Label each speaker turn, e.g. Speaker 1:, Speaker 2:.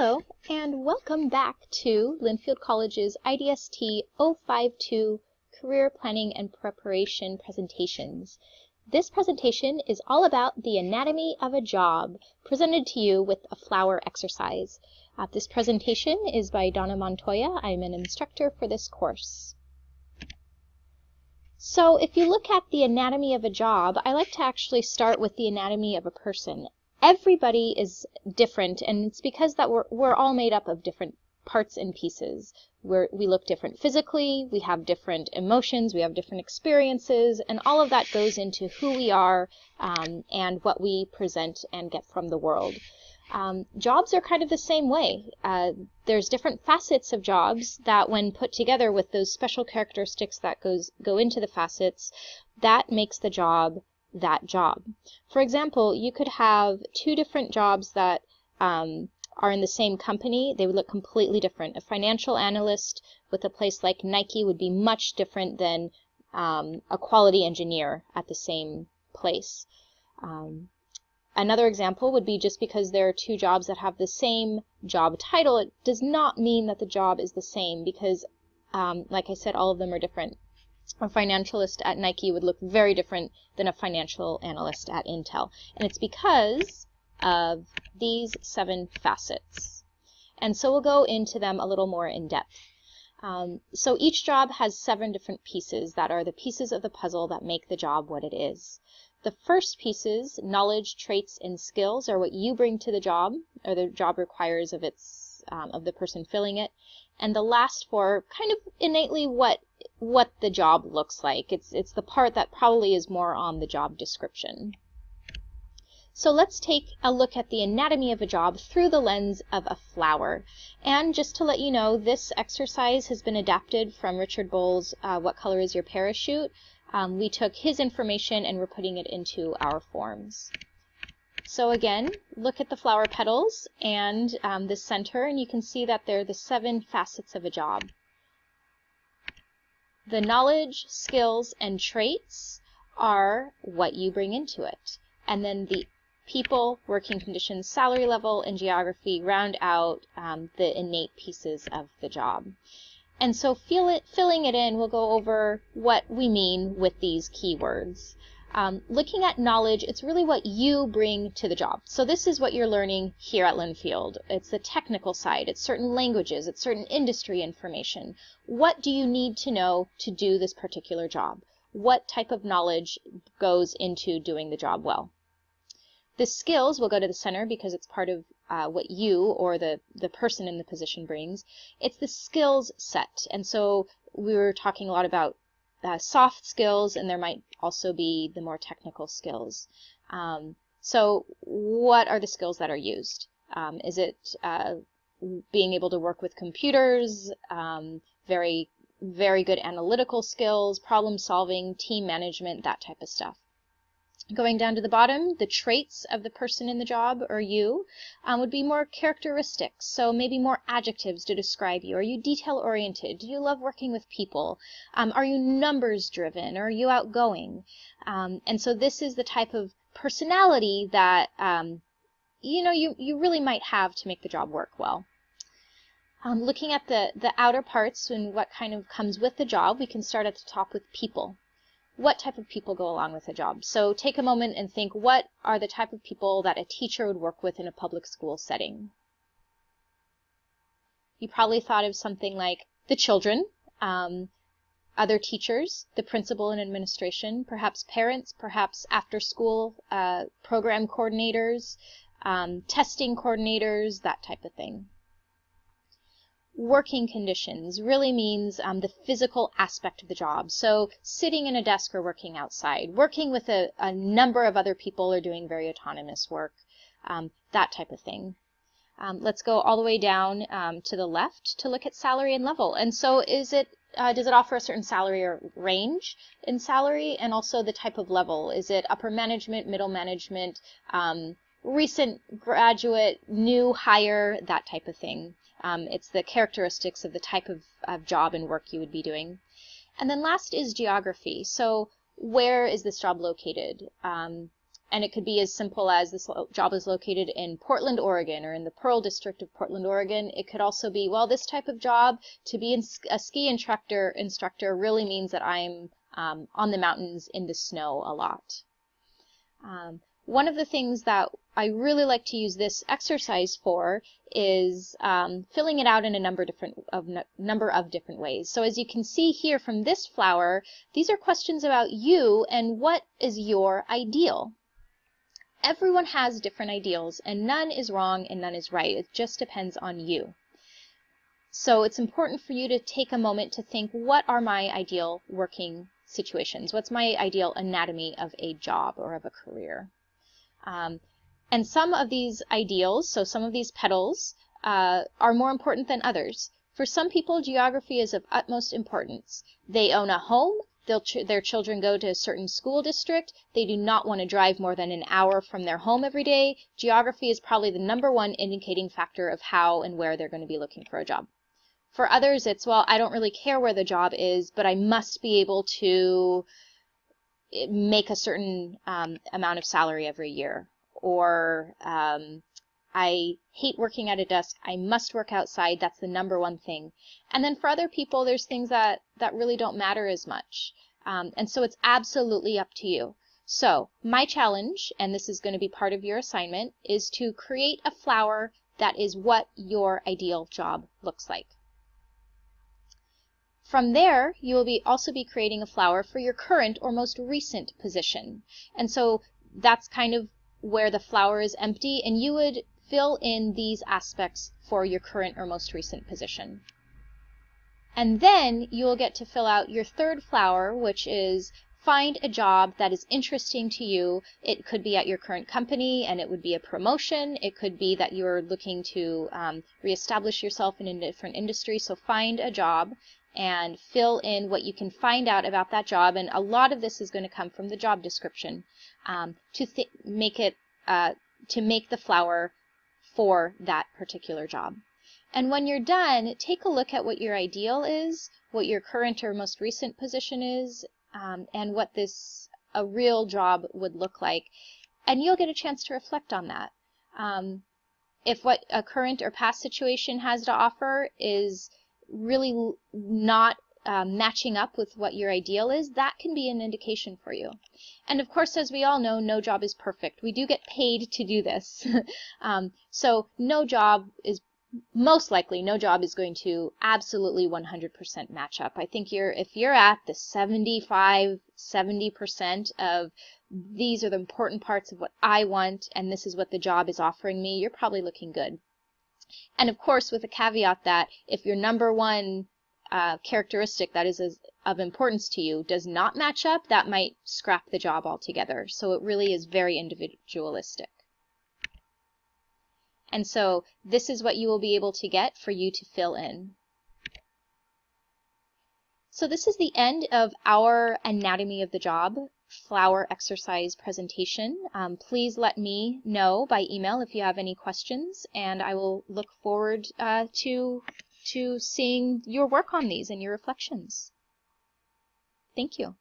Speaker 1: Hello, and welcome back to Linfield College's IDST 052 Career Planning and Preparation presentations. This presentation is all about the anatomy of a job, presented to you with a flower exercise. This presentation is by Donna Montoya. I'm an instructor for this course. So if you look at the anatomy of a job, I like to actually start with the anatomy of a person. Everybody is different, and it's because that we're all made up of different parts and pieces. We look different physically, we have different emotions, we have different experiences, and all of that goes into who we are and what we present and get from the world. Jobs are kind of the same way. There's different facets of jobs that, when put together with those special characteristics that go into the facets, that makes the job that job. For example, you could have two different jobs that are in the same company. They would look completely different. A financial analyst with a place like Nike would be much different than a quality engineer at the same place. Another example would be, just because there are two jobs that have the same job title, it does not mean that the job is the same, because like I said, all of them are different. A financialist at Nike would look very different than a financial analyst at Intel. And it's because of these 7 facets. And so we'll go into them a little more in depth. So each job has 7 different pieces that are the pieces of the puzzle that make the job what it is. The first pieces, knowledge, traits, and skills, are what you bring to the job, or the job requires of the person filling it. And the last 4, kind of innately what the job looks like. It's the part that probably is more on the job description. So let's take a look at the anatomy of a job through the lens of a flower. And just to let you know, this exercise has been adapted from Richard Bohl's What Color is Your Parachute? We took his information and we're putting it into our forms. So again, look at the flower petals and the center, and you can see that they're the 7 facets of a job. The knowledge, skills, and traits are what you bring into it. And then the people, working conditions, salary level, and geography round out the innate pieces of the job. And so filling it in, we'll go over what we mean with these keywords. Looking at knowledge, it's really what you bring to the job. So this is what you're learning here at Linfield. It's the technical side. It's certain languages. It's certain industry information. What do you need to know to do this particular job? What type of knowledge goes into doing the job well? The skills will go to the center because it's part of what you or the person in the position brings. It's the skills set. And so we were talking a lot about soft skills, and there might also be the more technical skills. So what are the skills that are used? Is it being able to work with computers, very, very good analytical skills, problem solving, team management, that type of stuff? Going down to the bottom, the traits of the person in the job, or you, would be more characteristics, so maybe more adjectives to describe you. Are you detail-oriented? Do you love working with people? Are you numbers-driven? Are you outgoing? And so this is the type of personality that you really might have to make the job work well. Looking at the outer parts and what kind of comes with the job, we can start at the top with people. What type of people go along with a job? So take a moment and think, what are the type of people that a teacher would work with in a public school setting? You probably thought of something like the children, other teachers, the principal and administration, perhaps parents, perhaps after-school program coordinators, testing coordinators, that type of thing. Working conditions really means the physical aspect of the job. So sitting in a desk or working outside, working with a number of other people or doing very autonomous work, that type of thing. Let's go all the way down to the left to look at salary and level. And so does it offer a certain salary or range in salary, and also the type of level? Is it upper management, middle management, recent graduate, new hire, that type of thing? It's the characteristics of the type of job and work you would be doing. And then last is geography. So where is this job located? And it could be as simple as this job is located in Portland, Oregon, or in the Pearl District of Portland, Oregon. It could also be, well, this type of job, to be a ski instructor really means that I'm on the mountains in the snow a lot. One of the things that I really like to use this exercise for is filling it out in a number of different ways. So as you can see here from this flower, these are questions about you and what is your ideal. Everyone has different ideals, and none is wrong and none is right. It just depends on you. So it's important for you to take a moment to think, what are my ideal working situations? What's my ideal anatomy of a job or of a career? And some of these ideals, so some of these petals, are more important than others. For some people, geography is of utmost importance. They own a home. Their children go to a certain school district. They do not want to drive more than an hour from their home every day. Geography is probably the #1 indicating factor of how and where they're going to be looking for a job. For others, it's, well, I don't really care where the job is, but I must be able to make a certain amount of salary every year. Or I hate working at a desk. I must work outside. That's the #1 thing. And then for other people, there's things that really don't matter as much. And so it's absolutely up to you. So my challenge, and this is going to be part of your assignment, is to create a flower that is what your ideal job looks like. From there, you will also be creating a flower for your current or most recent position. And so that's kind of where the flower is empty, and you would fill in these aspects for your current or most recent position. And then you'll get to fill out your third flower, which is find a job that is interesting to you. It could be at your current company, and it would be a promotion. It could be that you're looking to reestablish yourself in a different industry. So find a job and fill in what you can find out about that job. And a lot of this is going to come from the job description to make the flower for that particular job. And when you're done, take a look at what your ideal is, what your current or most recent position is, and what a real job would look like. And you'll get a chance to reflect on that. If what a current or past situation has to offer is really not matching up with what your ideal is, that can be an indication for you. And of course, as we all know, no job is perfect. We do get paid to do this. So most likely no job is going to absolutely 100% match up. I think if you're at the 70% of these are the important parts of what I want, and this is what the job is offering me, you're probably looking good. And of course, with a caveat that if your #1 characteristic that is of importance to you does not match up, that might scrap the job altogether. So it really is very individualistic. And so this is what you will be able to get for you to fill in. So this is the end of our Anatomy of the Job flower exercise presentation. Please let me know by email if you have any questions, and I will look forward to seeing your work on these and your reflections. Thank you.